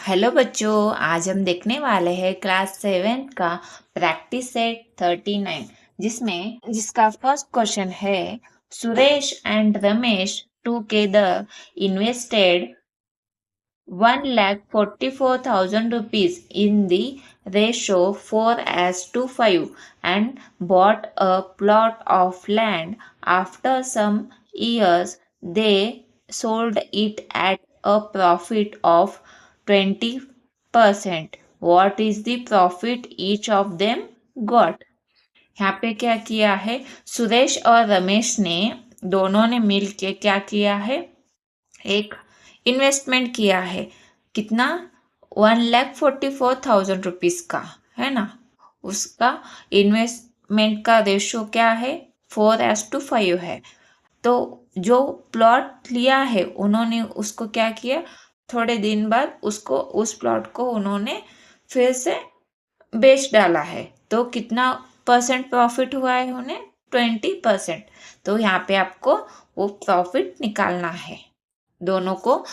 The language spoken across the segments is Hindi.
हेलो बच्चों, आज हम देखने वाले हैं क्लास 7 का प्रैक्टिस सेट 39 जिसका फर्स्ट क्वेश्चन है Suresh and Ramesh together invested 1,44,000 rupees in the ratio 4:5 and bought a plot of land. After some years, they sold it at a profit of 20%. What is the profit each of them got? यहाँ पे क्या किया है, सुरेश और रमेश ने दोनों ने मिलके क्या किया है, एक इन्वेस्टमेंट किया है। कितना? 1,44,000 रुपीज का, है ना। उसका इन्वेस्टमेंट का रेशो क्या है? 4:5 है। तो जो प्लॉट लिया है उन्होंने उसको क्या किया, थोड़े दिन बाद उस प्लॉट को उन्होंने फिर से बेच डाला है। तो कितना परसेंट प्रॉफिट हुआ है उन्हें? 20%। तो यहाँ पे आपको वो प्रॉफिट निकालना है। दोनों को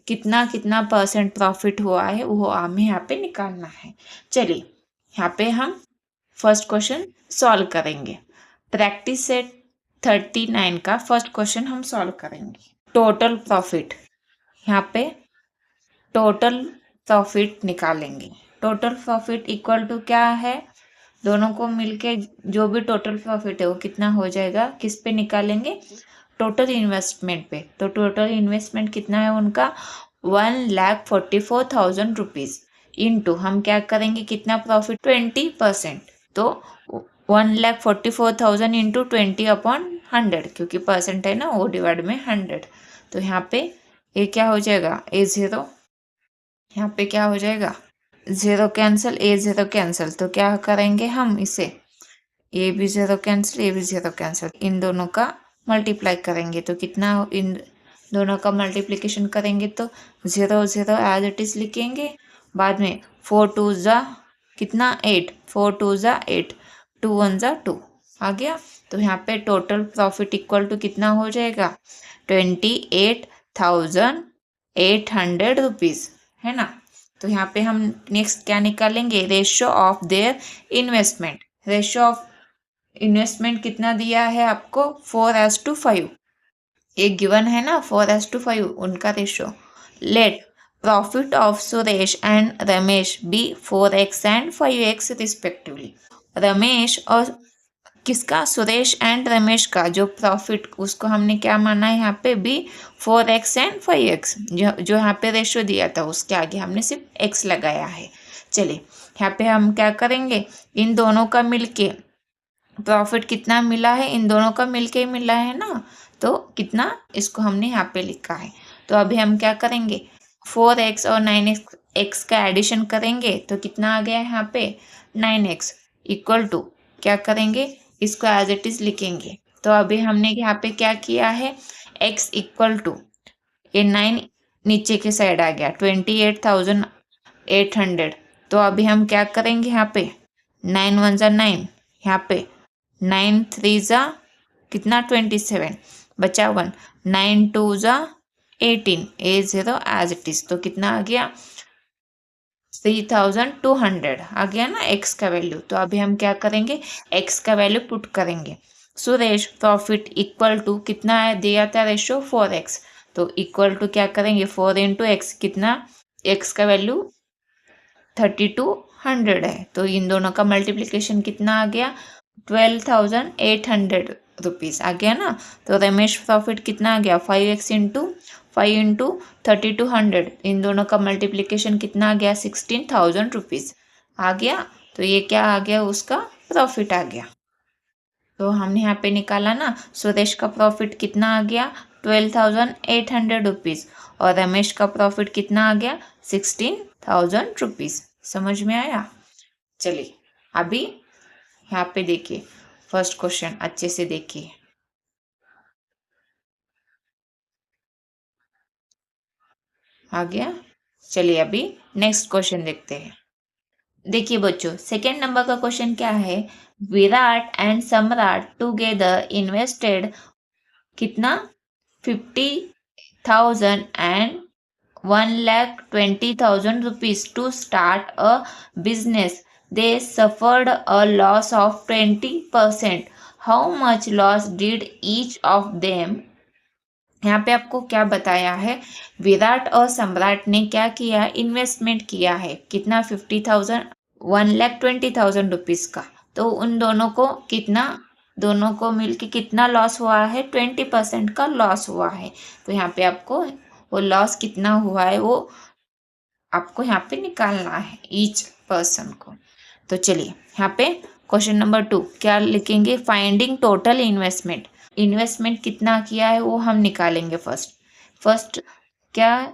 कितना कितना परसेंट प्रॉफिट हुआ है वो हमें यहाँ पे निकालना है। चलिए यहाँ पे हम फर्स्ट क्वेश्चन सॉल्व करेंगे। प्रैक्टिस सेट 39 का फर्स्ट क्वेश्चन हम सॉल्व करेंगे। टोटल प्रॉफिट, यहाँ पे टोटल प्रॉफिट निकालेंगे। टोटल प्रॉफिट इक्वल टू क्या है, दोनों को मिलके जो भी टोटल प्रॉफिट है वो कितना हो जाएगा, किस पे निकालेंगे? टोटल इन्वेस्टमेंट पे। तो टोटल इन्वेस्टमेंट कितना है उनका? 1,44,000 रुपीज इंटू हम क्या करेंगे, कितना प्रॉफिट? 20%। तो 1,44,000 इंटू 20/100, क्योंकि परसेंट है ना, वो डिवाइड में 100। तो यहाँ पे ये क्या हो जाएगा, A0। यहाँ पे क्या हो जाएगा, 0 कैंसिल, A0 कैंसिल। तो क्या करेंगे हम इसे, ये भी 0 कैंसिल, ये भी 0 कैंसिल, इन दोनों का मल्टीप्लाई करेंगे। तो कितना, इन दोनों का मल्टीप्लिकेशन करेंगे तो 0 0 एज इट इज लिखेंगे। बाद में 4 2 ज़ा कितना, 8, 4 2 ज़ा 8, 2 1 ज़ा 2 आ गया। तो यहाँ पे टोटल प्रॉफिट इक्वल टू कितना हो जाएगा, 28,800 रुपीज, है ना। तो यहाँ पे हम नेक्स्ट क्या निकालेंगे, ratio of their investment. Ratio of investment कितना दिया है आपको, 4:5। एक गिवन है ना 4:5 उनका ratio. Let profit of Suresh and Ramesh be 4x and 5x respectively. Ramesh और किसका, सुरेश एंड रमेश का जो प्रॉफिट, उसको हमने क्या माना है यहाँ पे, बी 4x एंड 5x। जो यहाँ पे रेशियो दिया था उसके आगे हमने सिर्फ x लगाया है। चलिए यहाँ पे हम क्या करेंगे, इन दोनों का मिलके प्रॉफिट कितना मिला है, इन दोनों का मिलके ही मिला है ना। तो कितना, इसको हमने यहाँ पे लिखा है। तो अभी हम क्या करेंगे, 4x और 9x का एडिशन करेंगे तो कितना आ गया यहाँ पे, 9x इक्वल टू क्या करेंगे, इसको एज इट इज लिखेंगे। तो अभी हमने यहाँ पे क्या किया है, x इक्वल टू ये 9 नीचे के साइड आ गया, 28,800। तो अभी हम क्या करेंगे, यहाँ पे 9 1 ज़ा 9, यहाँ पे 9 3 ज़ा कितना, 27, बचा 1, 9 2 ज़ा 18, A0 एज इट इज। तो कितना आ गया, 3,200 आ गया ना x का वैल्यू। तो अभी हम क्या करेंगे, x का वैल्यू पुट करेंगे। सुरेश प्रॉफिट इक्वल टू कितना है, दिया था रेशो 4x। तो इक्वल टू क्या करेंगे, 4 इंटू x, कितना, x का वैल्यू 3,200 है। तो इन दोनों का मल्टीप्लिकेशन कितना आ गया, 12,800 रुपीज आ गया ना। तो रमेश प्रॉफिट कितना आ गया, 5x इंटू 5 इंटू 3,200, इन दोनों का मल्टीप्लिकेशन कितना आ गया, 16,000 रुपीज आ गया। तो ये क्या आ गया, उसका प्रॉफिट आ गया। तो हमने यहाँ पे निकाला ना, सुरेश का प्रॉफिट कितना आ गया, 12,800 रुपीज, और रमेश का प्रॉफिट कितना आ गया, 16,000 रुपीज। समझ में आया। चलिए अभी यहाँ पे देखिए फर्स्ट क्वेश्चन, अच्छे से देखिए। आ गया। चलिए अभी नेक्स्ट क्वेश्चन देखते हैं। देखिए बच्चों, सेकेंड नंबर का क्वेश्चन क्या है, विराट एंड सम्राट टुगेदर इन्वेस्टेड कितना, 50,000 and 1,20,000 rupees to start a business. They suffered a loss of 20%. How much loss did each of them? यहाँ पे आपको क्या बताया है, विराट और सम्राट ने क्या किया, इन्वेस्टमेंट किया है, कितना, 50,000, 1,20,000 रुपीज का। तो उन दोनों को कितना, दोनों को मिलके कितना लॉस हुआ है, 20% का लॉस हुआ है। तो यहाँ पे आपको वो लॉस कितना हुआ है वो आपको यहाँ पे निकालना है, ईच पर्सन को। तो चलिए यहाँ पे क्वेश्चन नंबर 2 क्या लिखेंगे, फाइंडिंग टोटल इन्वेस्टमेंट। इन्वेस्टमेंट कितना किया है वो हम निकालेंगे। फर्स्ट क्या,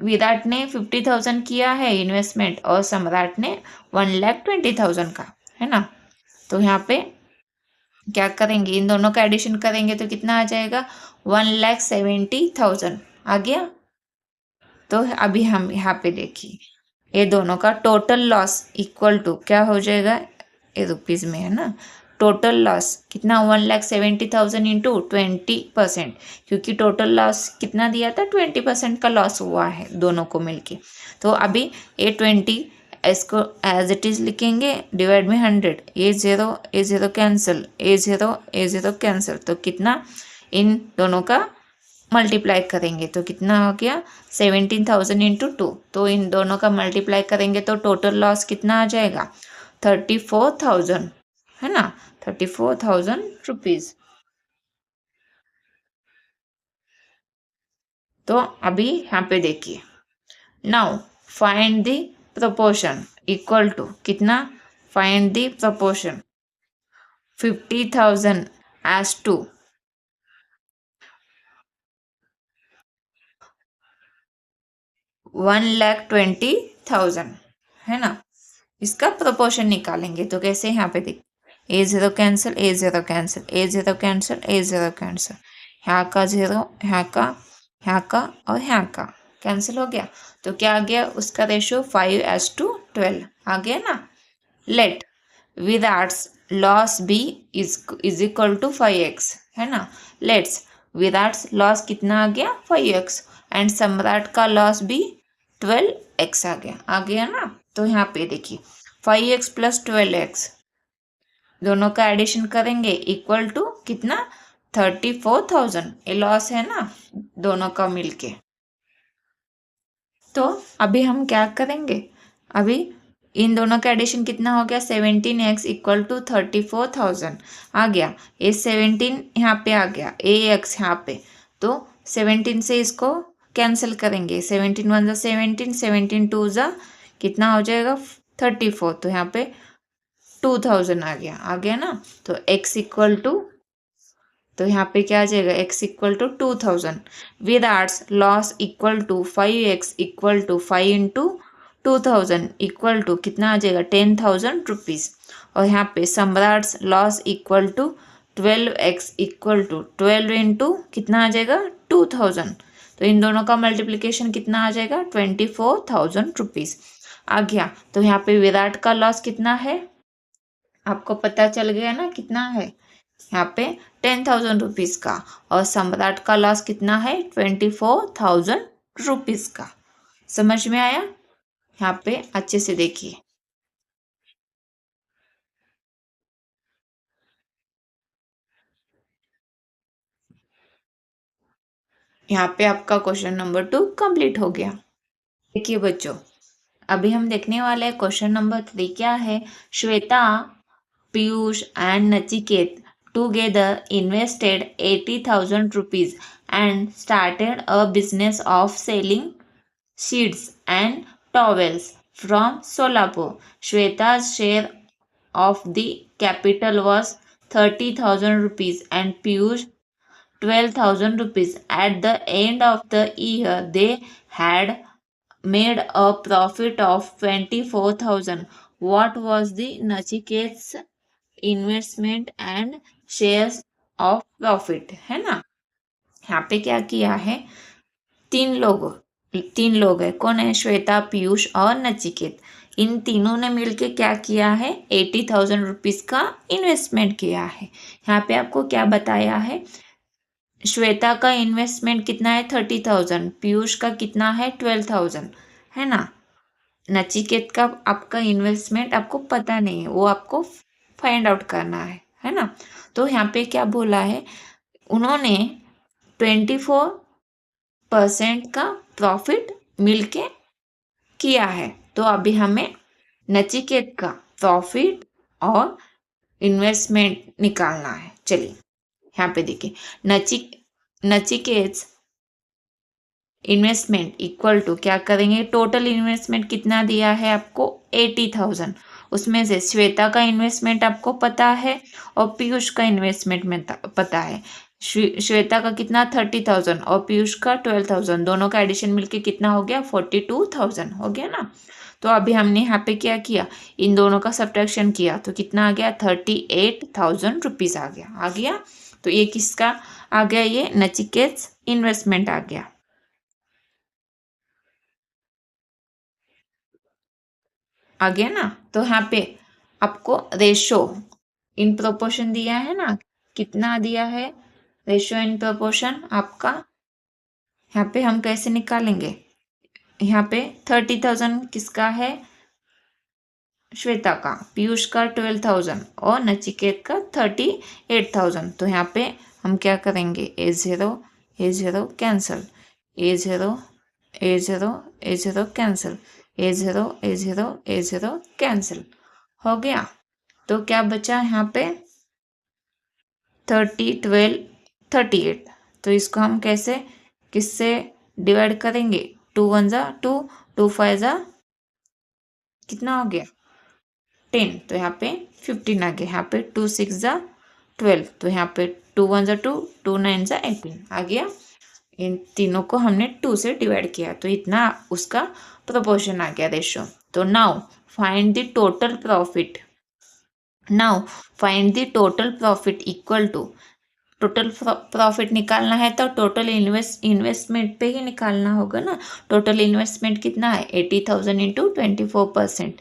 विराट ने 50,000 किया है इन्वेस्टमेंट और सम्राट ने 1,20,000 का, है ना। तो यहाँ पे क्या करेंगे, इन दोनों का एडिशन करेंगे तो कितना आ जाएगा, 1,70,000 आ गया। तो अभी हम यहाँ पे देखिए, ये दोनों का टोटल लॉस इक्वल टू क्या हो जाएगा, ये रुपीज में है ना, टोटल लॉस कितना, 1,70,000 इंटू 20%, क्योंकि टोटल लॉस कितना दिया था, 20% का लॉस हुआ है दोनों को मिलके। तो अभी ये 20 इसको एज इट इज लिखेंगे, डिवाइड में 100, ये जीरो कैंसिल, ये जीरो कैंसिल, तो कितना, इन दोनों का मल्टीप्लाई करेंगे तो कितना हो गया, 17,000 इंटू 2। तो इन दोनों का मल्टीप्लाई करेंगे तो टोटल लॉस कितना आ जाएगा, 34,000, है ना, 34,000 रुपीज। तो अभी यहाँ पे देखिए, now find the proportion equal to कितना, find the proportion 50,000 as to 1,20,000, है ना। इसका प्रोपोर्शन निकालेंगे तो कैसे, यहाँ पे देख, ए जीरो कैंसिल, ए जीरो कैंसिल, ए जीरो कैंसिल, ए जीरो कैंसिल, यहाँ का जीरो, यहाँ का और यहाँ का कैंसिल हो गया। तो क्या आ गया, उसका रेशियो 5:12 आ गया ना। Let Virat's loss be is equal to 5x, है ना। लेट्स विराट्स लॉस कितना आ गया, 5x, एंड सम्राट का लॉस भी 12x आ गया ना। तो यहाँ पे देखिए 5x प्लस 12x दोनों का एडिशन करेंगे इक्वल टू कितना, 34,000, ये लॉस है ना दोनों का मिलके। तो अभी हम क्या करेंगे, अभी इन दोनों का एडिशन कितना हो गया, 17x इक्वल टू 34,000 आ गया। ये 17 यहाँ पे आ गया, ax यहाँ पे, तो 17 से इसको कैंसिल करेंगे, 17 1 17, 17 2 कितना हो जाएगा, 34। तो यहाँ पे 2,000 आ गया ना। तो x इक्वल टू, तो यहाँ पे क्या आ जाएगा, x equal to 2,000। Virat's loss equal to 5x equal to 5 into 2,000 equal to कितना आ जाएगा, 10,000 रुपीज़। और यहाँ पे Samrat's loss equal to 12x equal to 12 into कितना आ जाएगा, 2,000। तो इन दोनों का मल्टीप्लिकेशन कितना आ जाएगा, 24,000 रुपीज़ आ गया। तो यहाँ पे विराट का लॉस कितना है, आपको पता चल गया ना कितना है, यहाँ पे 10,000 रुपीज़ का, और सम्राट का लॉस कितना है, 24,000 रुपीज़ का। समझ में आया, यहाँ पे अच्छे से देखिए। यहाँ पे आपका क्वेश्चन नंबर 2 कंप्लीट हो गया। देखिए बच्चों, अभी हम देखने वाले हैं क्वेश्चन नंबर 3 क्या है। Shweta, Piyush and Nachiket together invested 80,000 rupees and started a business of selling sheets and towels from Solapur. Shweta's share of the capital was 30,000 rupees and Piyush 12,000 rupees. At the end of the year, they had made a profit of 24,000. What was the Nachiket's investment and shares of profit, है ना। यहाँ पे क्या किया है, तीन लोग है, कौन है, श्वेता, पीयूष और नचिकेत। इन तीनों ने मिलके क्या किया है, 80,000 रुपीज़ का इन्वेस्टमेंट किया है। यहाँ पे आपको क्या बताया है, श्वेता का इन्वेस्टमेंट कितना है 30,000, पीयूष का कितना है 12,000, है ना। नचिकेत का आपका इन्वेस्टमेंट आपको पता नहीं है, वो आपको फाइंड आउट करना है ना। तो यहाँ पे क्या बोला है, उन्होंने 24% का प्रॉफिट मिलके किया है। तो अभी हमें नचिकेत का प्रॉफिट और इन्वेस्टमेंट निकालना है। चलिए यहाँ पे देखिए, नचिकेत इन्वेस्टमेंट इक्वल टू क्या करेंगे, टोटल इन्वेस्टमेंट कितना दिया है आपको 80,000, उसमें से श्वेता का इन्वेस्टमेंट आपको पता है और पीयूष का इन्वेस्टमेंट में पता है। श्वेता का कितना 30,000 और पीयूष का 12,000, दोनों का एडिशन मिलके कितना हो गया 42,000 हो गया ना। तो अभी हमने यहाँ पे क्या किया, इन दोनों का सब्ट्रैक्शन किया तो कितना आ गया 38,000 रुपीज आ गया। तो ये किसका आ गया, ये नचिकेत इन्वेस्टमेंट आ गया ना। तो यहाँ पे आपको रेशो इन प्रोपोर्शन दिया है ना, कितना दिया है रेशो इन प्रोपोर्शन आपका, यहाँ पे हम कैसे निकालेंगे, यहाँ पे 30,000 किसका है श्वेता का, पीयूष का 12,000 और नचिकेत का 38,000। तो यहाँ पे हम क्या करेंगे, ए0 कैंसल, ए0 ए0 ए0 कैंसल, ए0 कैंसल हो गया। तो क्या बचा यहाँ पे 30 12 38। तो इसको हम कैसे किससे डिवाइड करेंगे, 2 1 जा 2, 2 5 जा कितना हो गया 10, तो यहाँ पे 15 आ गया। यहाँ पे 2 6 जा 12, तो यहाँ पे 2 1 जा 2, 2 9 जा 18 आ गया। इन तीनों को हमने 2 से डिवाइड किया तो इतना उसका प्रोपोर्शन आ गया रेशो। तो now find the total profit, equal to, total profit निकालना है तो टोटल इन्वेस्टमेंट पे ही निकालना होगा ना। टोटल इन्वेस्टमेंट कितना है 80,000 इंटू 24%,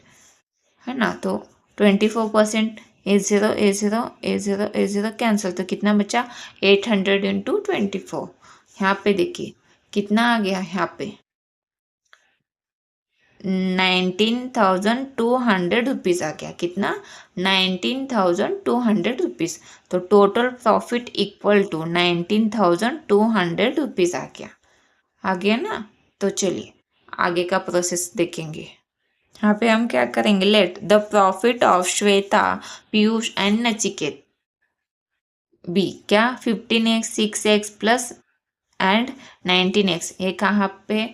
है ना। तो 24% ए0 कैंसिल, तो कितना बचा 800 इंटू 24। यहाँ पे देखिए कितना आ गया, यहाँ पे 19,200 रुपीज़ आ गया। कितना 19,200 रुपीज़। तो total profit equal to 19,200 rupees आ गया ना। तो चलिए आगे का प्रोसेस देखेंगे। यहाँ पे हम क्या करेंगे, let the profit of Shweta, Piyush and Nachiket be क्या 15x 6x plus and 19x। ये कहाँ पे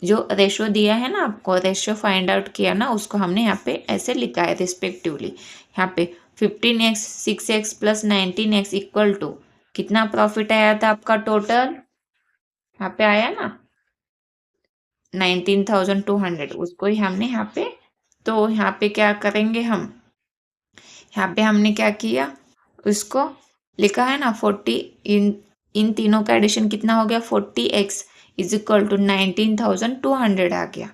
जो रेशो दिया है ना आपको, रेशो फाइंड आउट किया ना, उसको हमने यहाँ पे ऐसे लिखा है रिस्पेक्टिवली। यहाँ पे 15x 6x plus 19x equal to कितना प्रॉफिट आया था आपका टोटल, यहाँ पे आया ना 19,200, उसको ही हमने यहाँ पे, तो यहाँ पे क्या करेंगे हम, यहाँ पे हमने क्या किया, उसको लिखा है ना 40, इन तीनों का एडिशन कितना हो गया 40x इज इक्वल टू 19,200 आ गया।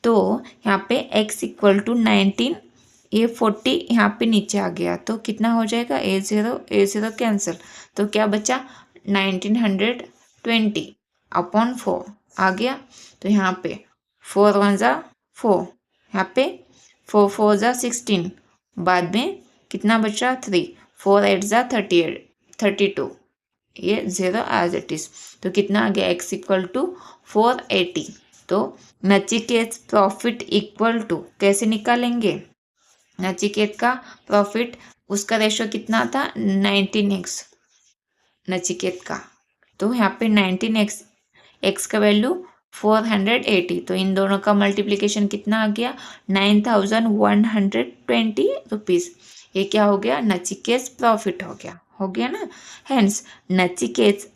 तो यहाँ पे x इक्वल टू 19, ये 40 यहाँ पे नीचे आ गया तो कितना हो जाएगा ए0 कैंसिल, तो क्या बचा 1920 अपॉन 4 आ गया। तो यहाँ पे 4 1 जा 4, यहाँ पे 4 4 जा 16, बाद में कितना बचा 3, 4 8 जा 38 32, ये 0 एज इट इज। तो कितना आ गया x इक्वल टू 480। तो नचिकेत प्रॉफिट इक्वल टू कैसे निकालेंगे, नचिकेत का प्रॉफिट उसका रेशो कितना था 19x नचिकेत का, तो यहाँ पे 19x, x का वैल्यू 480, तो इन दोनों का मल्टीप्लिकेशन कितना आ गया 9,120 रुपीज़। ये क्या हो गया नचिकेत प्रॉफिट हो गया ना। Hence Nachiket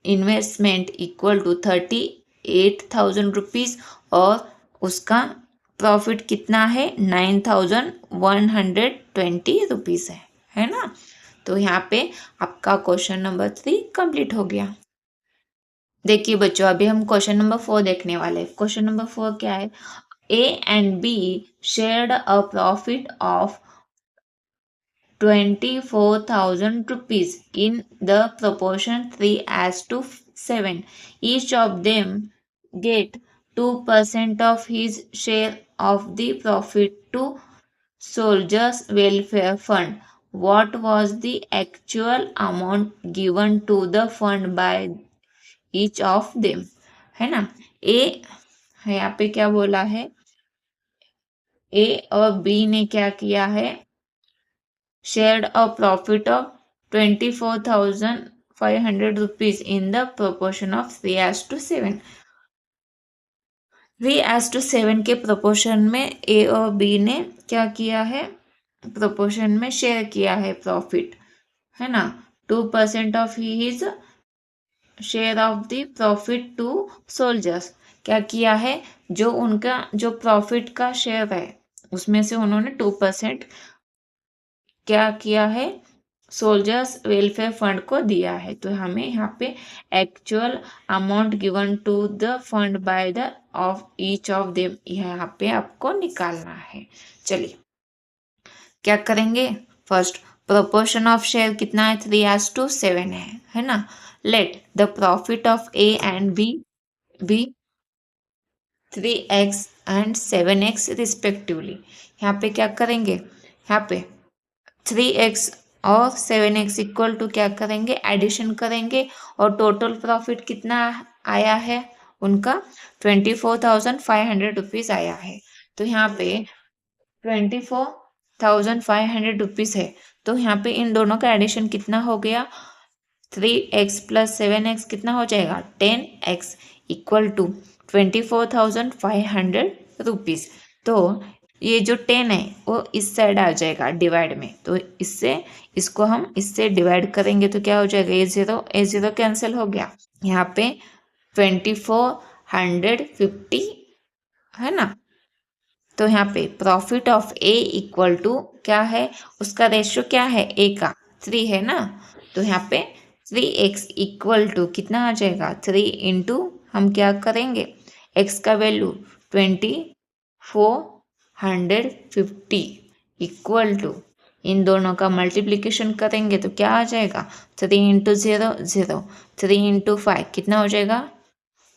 investment equal to 38,000 rupees और उसका प्रॉफिट कितना है 9,120 रुपीज़ है ना। तो यहाँ पे आपका क्वेश्चन नंबर 3 कंप्लीट हो गया। देखिए बच्चों अभी हम क्वेश्चन नंबर 4 देखने वाले हैं। क्वेश्चन नंबर 4 क्या है, A and B shared a profit of 24,000 rupees in the proportion 3:7. Each of them get 2% of his share of the profit to Soldiers Welfare Fund. What was the actual amount given to the fund by each of them? है ना? ए यहाँ पे क्या बोला है? ए और बी ने क्या किया है? shared a profit of 24,500 rupees in the proportion of 3:7. 3:7 के प्रोपोर्शन में ए और बी ने क्या किया है? प्रोपोर्शन में शेयर किया है प्रॉफिट, है ना? 2% of his share of the profit to soldiers. क्या किया है? जो उनका जो प्रॉफिट का शेयर है उसमें से उन्होंने 2% क्या किया है? सोल्जर्स वेलफेयर फंड को दिया है। तो हमें यहाँ पे actual amount given to the fund by the of each of them यहाँ पे आपको निकालना है। चलिए क्या करेंगे? फर्स्ट प्रोपोर्शन ऑफ शेयर कितना है? 3:7 है ना? Let the profit of A and B be 3x and 7x respectively. यहाँ पे क्या करेंगे? यहाँ पे 3x और 7x इक्वल टू क्या करेंगे? एडिशन करेंगे और टोटल प्रॉफिट कितना आया है उनका? 24,500 रुपीज़ आया है। तो यहाँ पे 24,500 रुपीज़ है। तो यहाँ पे इन दोनों का एडिशन कितना हो गया? 3x प्लस 7x कितना हो जाएगा? 10x equal to 24,500 rupees. तो ये जो 10 है वो इस साइड आ जाएगा डिवाइड में। तो इसको हम इससे डिवाइड करेंगे तो क्या हो जाएगा? ए ज़ीरो कैंसिल हो गया। यहाँ पे 2450 है ना? तो यहाँ पे profit of A equal to क्या है? उसका रेशियो क्या है? ए का 3 है ना? तो यहाँ पे 3x इक्वल टू कितना आ जाएगा? 3 इंटू हम क्या करेंगे? x का वैल्यू 2450 इक्वल टू इन दोनों का मल्टीप्लिकेशन करेंगे तो क्या आ जाएगा? 3 इंटू 0 0, 3 इंटू 5 कितना हो जाएगा?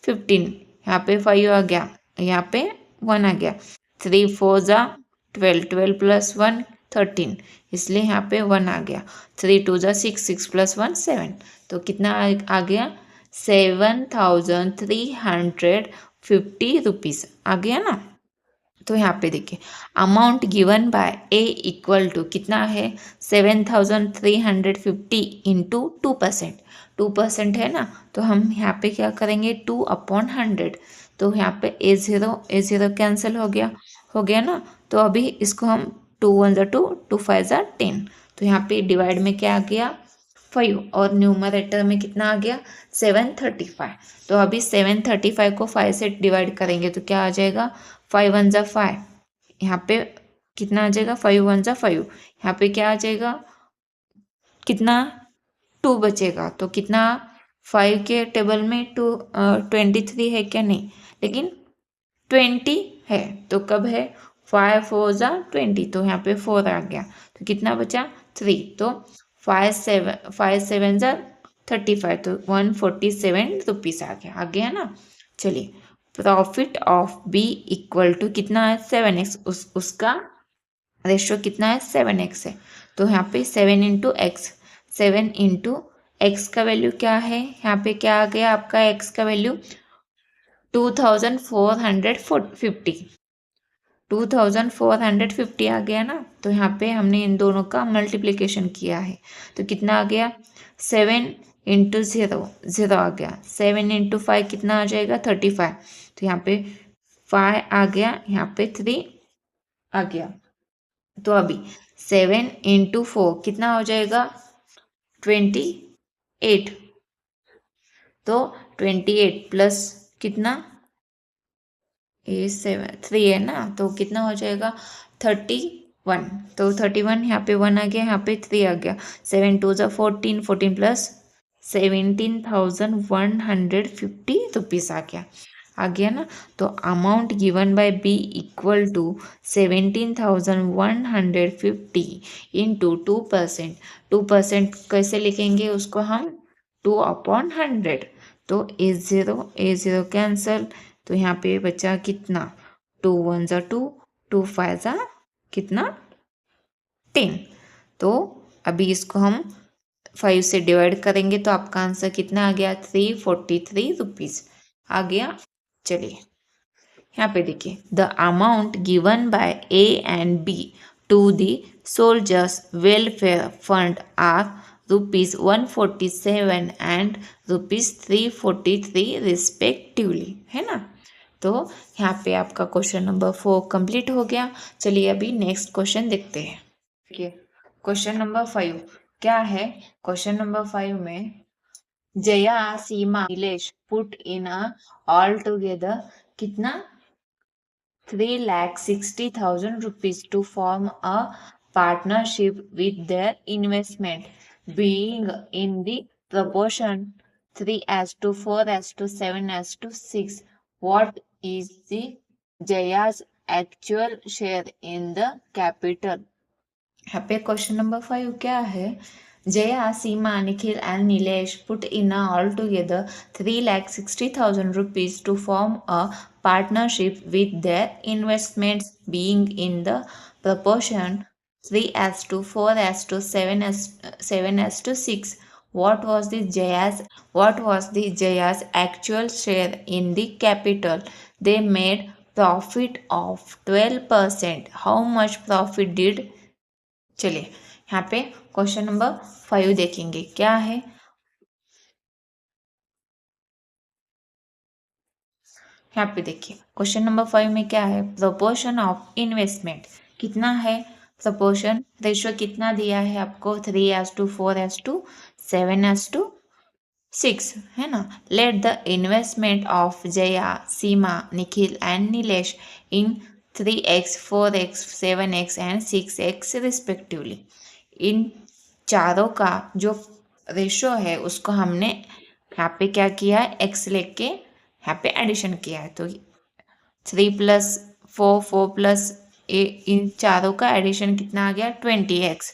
15। यहाँ पे 5 आ गया, यहाँ पे 1 आ गया। 3 4 जा 12, 12 प्लस 1 13, इसलिए यहाँ पे 1 आ गया। 3 2 जा 6, 6 प्लस 1 7। तो कितना आ गया? 7,350 रुपीज़ आ गया ना? तो यहाँ पे देखिए amount given by A equal to कितना है? 7,350 इंटू 2%। 2% है ना? तो हम यहाँ पे क्या करेंगे? 2/100। तो यहाँ पे ए ज़ीरो कैंसिल हो गया ना? तो अभी इसको हम 2 1 जा 2, 2 5 जा 10। तो यहाँ पे डिवाइड में क्या आ गया? 5 और न्यूमरेटर में कितना आ गया? 735। तो अभी 735 को 5 से डिवाइड करेंगे तो क्या आ जाएगा? 5 1 जा 5, यहाँ पे कितना आ जाएगा? 5 1 जा 5, यहाँ पे क्या आ जाएगा? कितना? 2 बचेगा। तो कितना? 5 के टेबल में 23 है क्या? नहीं, लेकिन 20 है। तो कब है? 5 4 जा 20, तो यहाँ पे 4 आ गया। तो कितना बचा? 3। तो 5 7 जा 35, तो 147 रुपीज़ आ गया ना? चलिए profit of B equal to कितना है? 7x। उसका रेशियो कितना है? 7x है। तो यहाँ पे 7 इंटू एक्स, 7 इंटू एक्स का वैल्यू क्या है? यहाँ पे क्या आ गया आपका? एक्स का वैल्यू 2450, 2450 आ गया ना? तो यहाँ पे हमने इन दोनों का मल्टीप्लिकेशन किया है तो कितना आ गया? 7 इंटू 0 0 आ गया। 7 इंटू 5 कितना आ जाएगा? 35। तो यहाँ पे 5 आ गया, यहाँ पे 3 आ गया। तो अभी 7 इंटू 4 कितना हो जाएगा? 28। तो 28 प्लस कितना? 3 है ना? तो कितना हो जाएगा? 31। तो 31, यहाँ पे 1 आ गया, यहाँ पे 3 आ गया। 7 2 जा 14, 14 प्लस 17,150 रुपीज़ आ गया। आ गया ना। तो amount given by B equal to 17,150 into 2%। 2% कैसे लिखेंगे उसको हम, 2/100। तो ए ज़ीरो कैंसल, तो यहाँ पे बचा कितना, 2 1 ज़ा 2, 2 5 ज़ा कितना 10। तो अभी इसको हम 5 से डिवाइड करेंगे तो आपका आंसर कितना आ गया, 343 रुपीज़ आ गया। चलिए यहाँ पे देखिए, the amount given by A and B to the soldiers welfare fund are ₹147 and ₹343 respectively, है ना। तो यहाँ पे आपका क्वेश्चन नंबर 4 कंप्लीट हो गया। चलिए अभी नेक्स्ट क्वेश्चन देखते हैं। देखिए क्वेश्चन नंबर 5 क्या है। क्वेश्चन नंबर 5 में Jaya, Seema, Nilesh put in all together कितना, 3,60,000 rupees to form a partnership with their investment being in the proportion 3:4:7:6. What is the Jaya's actual share in the capital? यहाँ पे क्वेश्चन नंबर 5 क्या है। Jaya, Seema, Nikhil and Nilesh put in all together 3,60,000 rupees to form a partnership with their investments being in the proportion 3:4:7:6. What was the Jaya's actual share in the capital? They made profit of 12%. How much profit did? चलिए यहाँ पे क्वेश्चन नंबर 5 देखेंगे क्या है। यहाँ पे देखिए क्वेश्चन नंबर 5 में क्या है, प्रोपोर्शन ऑफ इन्वेस्टमेंट कितना है, प्रोपोर्शन रेशियो कितना दिया है आपको, 3:4:7:6, है ना। Let the investment of Jaya, Seema, Nikhil and Nilesh इन 3x, 4x, 7x and 6x respectively. इन चारों का जो रेशो है उसको हमने यहाँ पे क्या किया है, एक्स लेके यहाँ पे एडिशन किया है। तो 3+4, 4+, इन चारों का एडिशन कितना आ गया, 20x।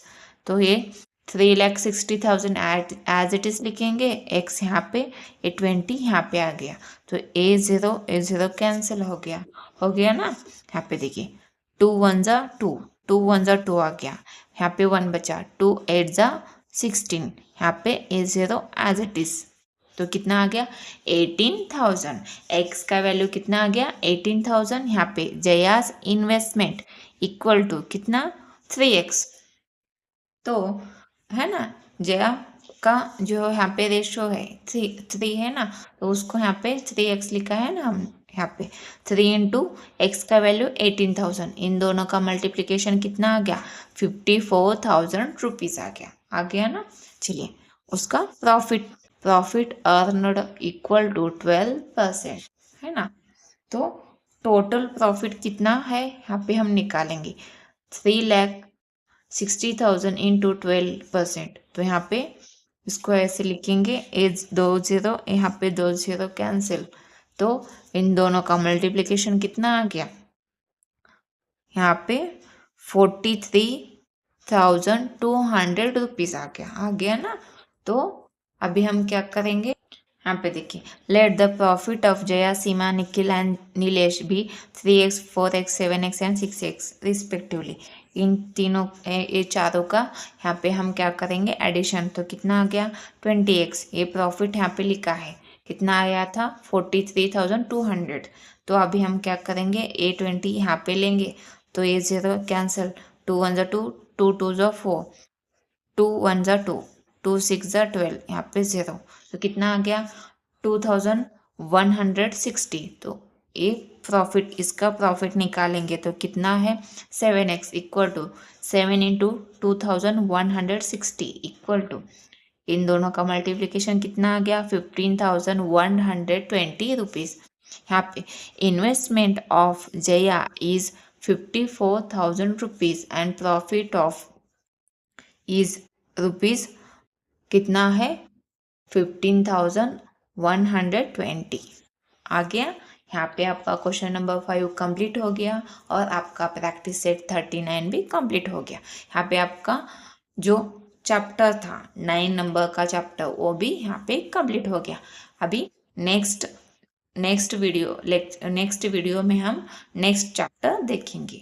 तो ये 3,60,000 एज इट इज लिखेंगे, एक्स यहाँ पे, ये 20 यहाँ पे आ गया। तो ए ज़ीरो कैंसिल हो गया ना। यहाँ पे देखिए 2 1 ज़ा 2, 2 1 ज़ा 2 आ गया, यहाँ पे 1 बचा, 2 8 ज़ा 16, यहाँ पे ए ज़ीरो एज इट इज। तो कितना आ गया, 18,000। एक्स का वैल्यू कितना आ गया, 18,000। यहाँ पे जयास इन्वेस्टमेंट इक्वल टू कितना, 3x। तो है ना, जया का जो यहाँ पे रेशो है 3 है ना, तो उसको यहाँ पे 3x लिखा है ना हम यहाँ पे। 3 इंटू एक्स का वैल्यू 18,000, इन दोनों का मल्टीप्लिकेशन कितना आ गया, 54,000 रुपीज़ आ गया ना। चलिए उसका प्रॉफिट अर्नड इक्वल टू 12%, है ना। तो टोटल प्रॉफिट कितना है यहाँ पे हम निकालेंगे, 3,60,000 इंटू 12%। तो यहाँ पे इसको ऐसे लिखेंगे, एज 2 0, यहाँ पे 2 0 कैंसिल। तो इन दोनों का मल्टीप्लिकेशन कितना आ गया, यहाँ पे 43,200 रुपीज़ आ गया ना। तो अभी हम क्या करेंगे, यहाँ पे देखिए, late the profit of Jaya, Seema, Nikhil and Nilesh भी 3x, 4x, 7x and 6x respectively. इन तीनों ये चारों का यहाँ पे हम क्या करेंगे, एडिशन। तो कितना आ गया, 20x। ये प्रॉफिट यहाँ पे लिखा है, कितना आया था, 43,200। तो अभी हम क्या करेंगे, A20 यहाँ पे लेंगे, तो ये ज़ीरो कैंसिल, 2 1 ज़ा 2, 2 2 ज़ा 4, 2 1 ज़ा 2, 2 6 ज़ा 12, यहाँ पे ज़ीरो। तो कितना आ गया, 2,160। तो एक प्रॉफिट, इसका प्रॉफिट निकालेंगे तो कितना है, 7x equal to 7 into 2,160 equal to, इन दोनों का मल्टीप्लिकेशन कितना आ गया, 15,120 रुपीज़। यहाँ पे investment of Jaya is 54,000 rupees and profit of is rupees कितना है, 15,120 आ गया। यहाँ पे आपका क्वेश्चन नंबर 5 कंप्लीट हो गया और आपका प्रैक्टिस सेट 39 भी कंप्लीट हो गया। यहाँ पे आपका जो चैप्टर था 9 नंबर का चैप्टर वो भी यहाँ पे कंप्लीट हो गया। अभी नेक्स्ट वीडियो में हम नेक्स्ट चैप्टर देखेंगे।